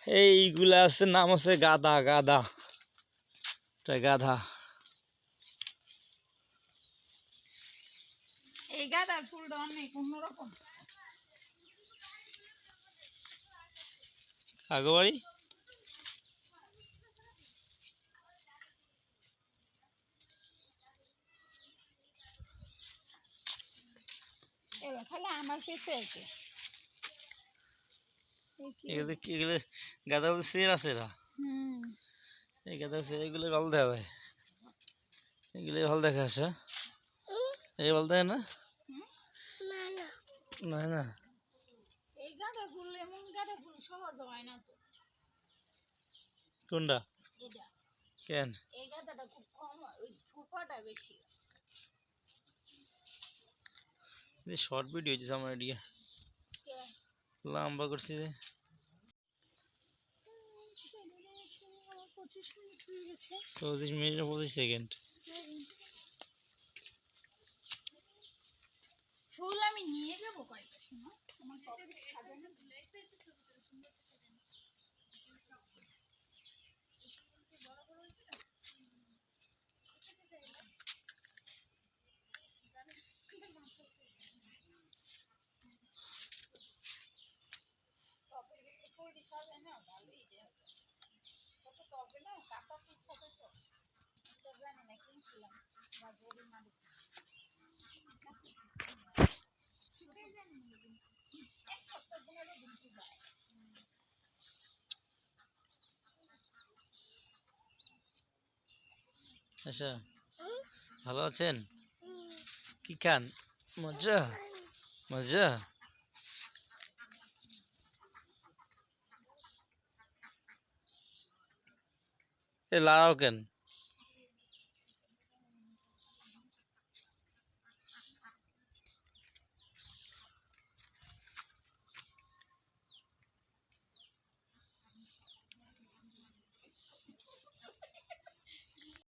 এইগুলা আছে, নাম আছে গাধা। গাধা, গাধা। এই গাঁদার ফুলটা অনেক অন্যরকম। আগবাড়ি এবার খালি আমার পেছে আছে। এগুলো গাধা বলতে সের আছে এরা। এই গাধা এগুলো ভালো দেখা ভাই, এগুলো ভালো দেখা আসে। এই ভালো দেখে না, না না এই গাঁদা ফুল এমন গাঁদা ফুল সহজ হয় না তো। কোনটা? এটা কেন? এই গাঁদাটা খুব কম, ওই থোপাটা বেশি। শর্ট ভিডিও হচ্ছে আমার এদিকে, লম্বা করছি যে। 25 মিনিট 25 সেকেন্ড। ফুল আমি নিয়ে যাবো কয়টা সময়, আমার সাজানো না ভালোই কত তবে না কাটা ফুল হবে তো জানি না কিনছিলাম আমার গরিব মানুষ। আচ্ছা, ভালো আছেন? কি খান? মজা মজা। এ লাড়াও কেন?